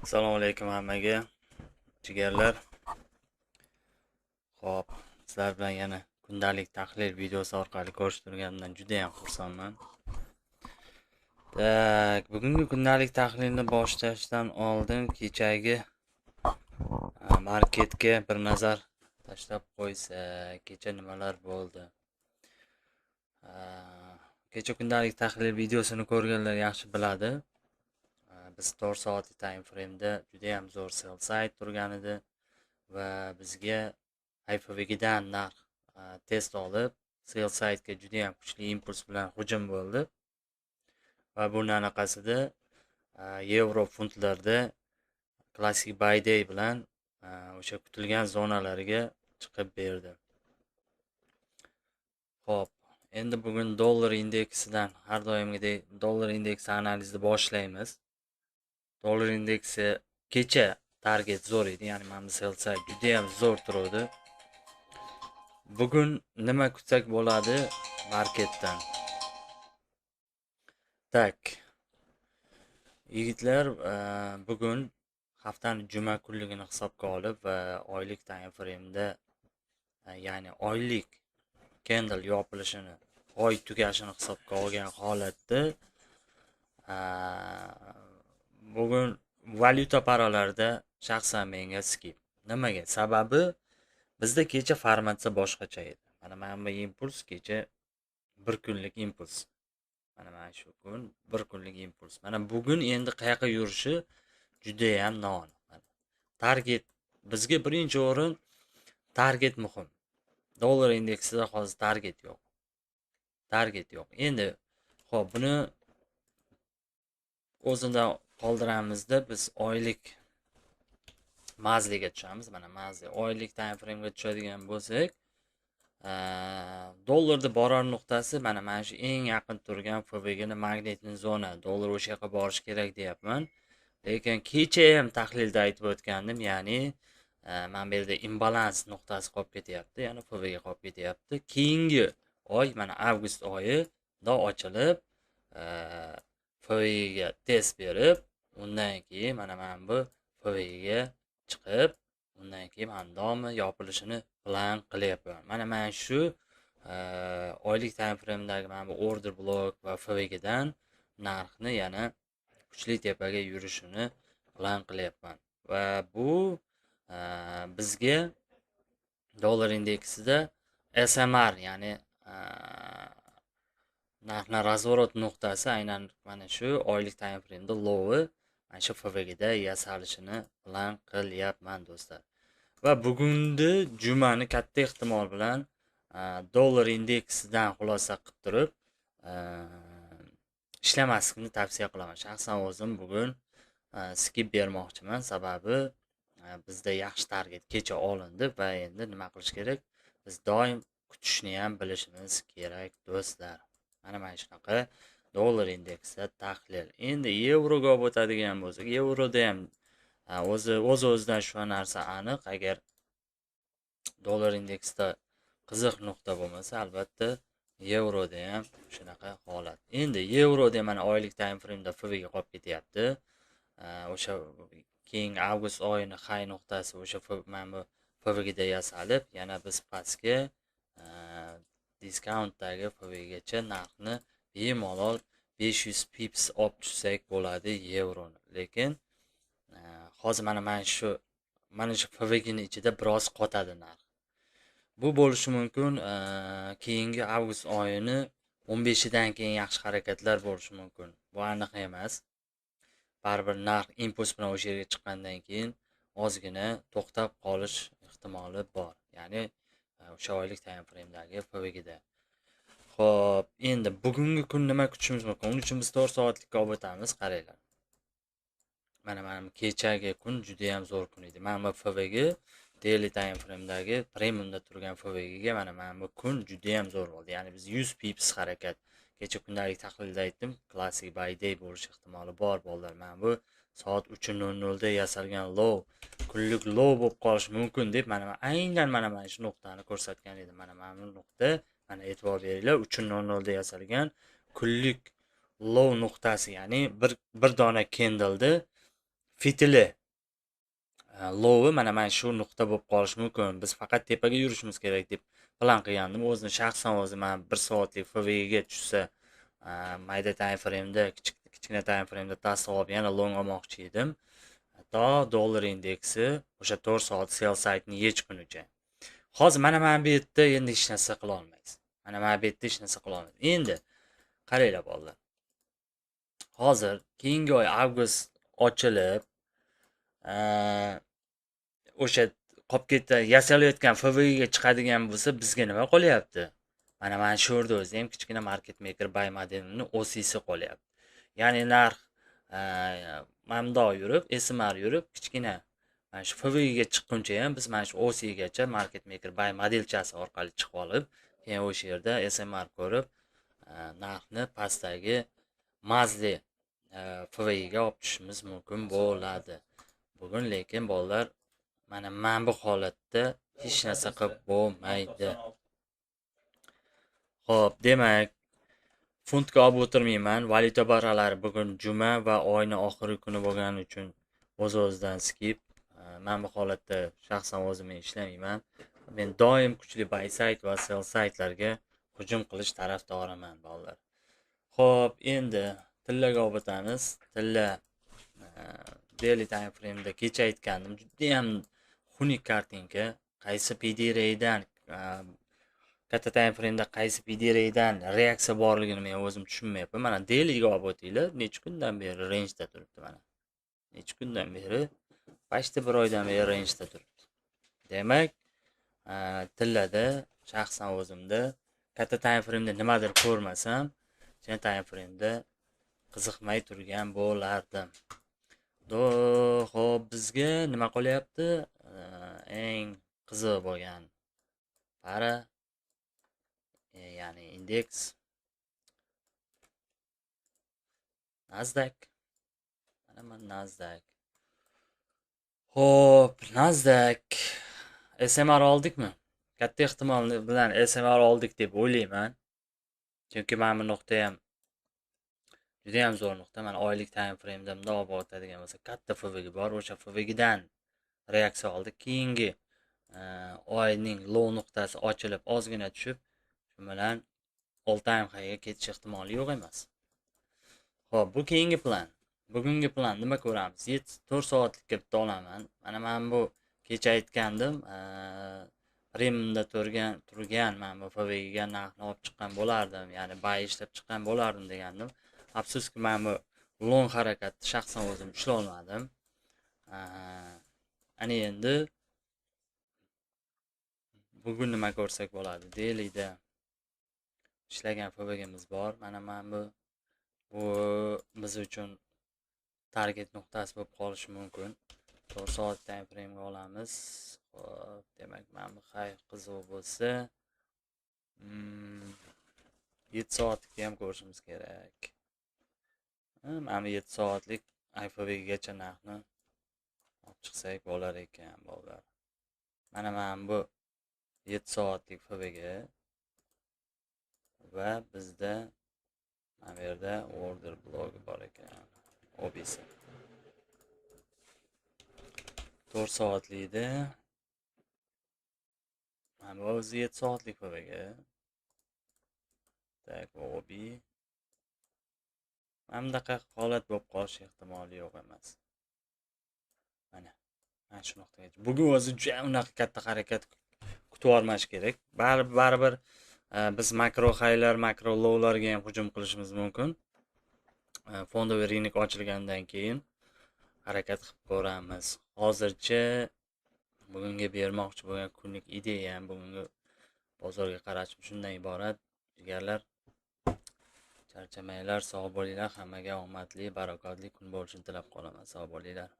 Assalomu alaykum hammaga, jigarlar. Xo'p, sizlar bilan yana kundalik tahlil videosi orqali ko'rishtirganimdan juda ham xursandman. Bugungi kundalik tahlilni boshlashdan oldin kechagi marketga bir nazar tashlab qo'ysak, kecha nimalar bo'ldi? Kecha kundalik tahlil videosini ko'rganlar yaxshi biladi. Biz 4 soatli time frame'da juda ham zo'r sell side turgan edi va bizga IFVGdan narx test olib, sell side'ga juda ham kuchli impuls bilan hujum bo'ldi va bundan anaqasida yevro funtlarda klassik buy day bilan o'sha kutilgan zonalariga chiqib berdi. Xo'p, endi bugun dollar indeksidan har doimgidek dollar indeksi analizni boshlaymiz. Dollar indeksi kecha target zo'r edi, ya'ni mana bu sell side juda ham zo'r turadi. Bugun nima kutsak bo'ladi marketdan? Tak. Yigitlar, bugun haftaning juma kunligini hisobga olib va oylik time frame'da, ya'ni oylik candle yopilishini, oy tugashini hisobga olgan holatda bugun valyuta paralarida shaxsan menga skip. Nimaga? Sababi bizda kecha formatsiya boshqacha edi. Mana bu impuls kecha bir kunlik impuls. Mana shu kun bir kunlik impuls. Mana bugun endi qayoqqa yurishi juda ham noaniq. Target bizga birinchi o'rin target muhim. Dollar indeksida hozir target yo'q. Target yo'q. Endi xo'p, buni o'zidan qoldiramizda biz oylik mazliga tushamiz. Mana mazli oylik time frame'ga tushadigan bo'lsak, dollarda borar nuqtasi mana shu eng yaqin turgan FVGni magnitni zona. Dollar o'sha yoqqa borish kerak deyapman. Lekin kecha ham tahlilda aytib o'tgandim, ya'ni mana bu yerda imbalans nuqtasi qolib ketyapti, ya'ni FVG qolib ketyapti. Keyingi oy mana avgust oyida ochilib, FVGga test berib, undan keyin mana bu FVGga chiqib, undan keyin domi yopilishini plan qilyapman. Mana shu oylik time frame'dagi mana bu order block va FVGdan narxni yana kuchli tepaga yurishini plan qilyapman. Va bu bizga dollar indeksida SMR, ya'ni narxning razvorot nuqtasi aynan mana shu oylik time frame'da low'i mana shu FVGda yasalishini plan qilyapman do'stlar. Va bugungi jumani katta ehtimol bilan dollar indeksidan xulosa qilib turib ishlamaslikni tavsiya qilaman. Shaxsan o'zim bugun skip bermoqchiman, sababi bizda yaxshi target kecha olindi va endi nima qilish kerak? Biz doim kutishni ham bilishimiz kerak do'stlar. Mana shunaqa dollar indeksida tahlil. Endi yevroga o'tadigan bo'lsak, yevroda ham o'z-o'zidan shu narsa aniq. Agar dollar indeksida qiziq nuqta bo'lmasa, albatta yevroda ham shunaqa holat. Endi yevroda mana oylik time frame'da FVG qolib ketyapti. O'sha keyingi avgust oyining high nuqtasi o'sha mana bu FVGda yasalib, yana biz pastga discountdagi FVGgacha narxni bemalol 500 pips olib tushsak bo'ladi yevroni. Lekin hozir mana shu FVGning ichida biroz qotadi narx. Bu bo'lishi mumkin, keyingi avgust oyini 15dan keyin yaxshi harakatlar bo'lishi mumkin. Bu aniq emas. Baribir narx impuls bilan o'sha yerga chiqqandan keyin ozgina to'xtab qolish ehtimoli bor. Ya'ni o'sha oylik time frame'dagi FVGda. Xo'p, endi bugungi kun nima kutishimiz mumkin? Uning uchun biz 4 soatlikka olib o'tamiz, qaranglar. Mana kechagi kun juda ham zo'r kun edi. Mana bu FVG daily time frame'dagi premiumda turgan FVGga mana bu kun juda ham zo'r bo'ldi. Ya'ni biz 100 pips harakat. Kecha kundalik tahlilda aytdim, classic buy day bo'lish ehtimoli bor bo'ldi. Mana bu soat 3:00 da yasalgan low, kunlik low bo'lib qolish mumkin deb aynan mana shu nuqtani ko'rsatgan edim. Mana bu nuqta, mana e'tibor beringlar, 3:00 da yasalgan kunlik low nuqtasi, ya'ni bir dona candle'da fitili lowi mana shu nuqta bo'lib qolishi mumkin. Biz faqat tepaga yurishimiz kerak deb plan qilgandim. O'zini shaxsan man 1 soatlik FVGga tushsa, mayda time frame'da, kichkina time frame'da tasdiq olib yana long olmoqchi edim. To dollar indeksi o'sha 4 soat sell side-ni yechgunicha. Hozir mana bu yerda endi hech narsa qila olmaysiz. Mana bu yerda hech narsa qila olmaysiz. Endi qaranglar bolalar. Hozir keyingi oy avgust ochilib, o'sha qolib ketgan yasalayotgan FVGga chiqadigan bo'lsa, bizga nima qolyapti? Mana shu yerda o'zi ham kichkina market maker buy modelini OC'si qolyapti. Ya'ni narx mamdo yurib, SMR yurib, kichkina mana shu FVGga chiqquncha ham biz mana shu OC gacha market maker buy modelchasi orqali chiqib olib, keyin o'sha yerda SMR ko'rib, narxni pastdagi mazli FVGga olib tushishimiz mumkin bo'ladi. Bugun lekin bolalar mana bu holatda hech narsa qilib bo'lmaydi. Xo'p, demak, funtga olib o'tirmayman. Valyuta barralari bugun juma va oyning oxirgi kuni bo'lgani uchun o'z-o'zidan skip. Men bu holatda shaxsan o'zim ishlamayman. Men doim kuchli buy side va sell sidelarga hujum qilish tarafdoriman, bolalar. Xo'p, endi tillaga olib o'tamiz. Tilla daily time frame'da kecha aytgandim, juda ham xunuk kartinka. Qaysi PDRay'dan katta time frame'da qaysi PDRay'dan reaksiya borligini men o'zim tushunmayapman. Mana dailyga olib o'tinglar, necha kundan beri range'da turibdi mana. Necha kundan beri, başta bir oydan beri range'da turibdi. Demak, tillada shaxsan o'zimda katta time frame'da nimadir ko'rmasam, kichkina time frame'da qiziqmay turgan bo'lardim. Xo'p, bizga nima qolyapti? Eng qiziq bo'lgan para, ya'ni indeks Nasdaq. Mana Nasdaq. Xo'p, Nasdaq SMR oldikmi? Katta ehtimol bilan SMR oldik deb o'ylayman. Chunki mana bu nuqta ham juda ham zo'r nuqta. Mana oylik time frame'da bunday olib o'tadigan bo'lsa, katta FVG bor. O'sha FVGdan reaksiya oldi. Keyingi oyning low nuqtasi ochilib, ozgina tushib, shu bilan all time highga ketish ehtimoli yo'q emas. Xo'p, bu keyingi plan. Bugungi plan nima ko'ramiz? 4 soatlikka bitta olaman. Mana bu kecha aytgandim, Rimda turgan mana bu FVGga narxni olib chiqqan bo'lardim, ya'ni buy ishlab chiqqan bo'lardim degandim. Afsuski men bu long harakatni shaxsan o'zim ushlay olmadim. Ana endi bugun nima ko'rsak bo'ladi? Dailyda ishlagan FVGimiz bor. Mana bu biz uchun target nuqtasi bo'lib qolishi mumkin. 4 soat time frame'ga olamiz. Xo'p, demak, mana bu hay qiziq bo'lsa, 7 soatlikni ham ko'rishimiz kerak. Mana bu 7 soatlik FVGgacha narxni olib chiqsak bo'lar ekan, bolalar. Mana bu 7 soatlik FVG va bizda mana bu yerda order blogi bor ekan, OBS. 4 soatlikda mana bu o'zi 7 soatlik FVG. Tak, OB. Mana bunaqa holat bo'lib qolish ehtimoli yo'q emas. Mana shu nuqtagacha. Bugun o'zi juda unaqa katta harakat kutib olmash kerak. Baribir biz makro highlar, makro lowlarga ham hujum qilishimiz mumkin. Fondoviy rinok ochilgandan keyin harakat qilib ko'ramiz. Hozircha bugunga bermoqchi bo'lgan kunlik ideya ham bugungi bozorga qarashim shundan iborat. Jigarlar, charchamanglar, sog' bo'linglar. Hammaga omadli, barakotli kun bo'lishini tilab qolaman. Sog' bo'linglar.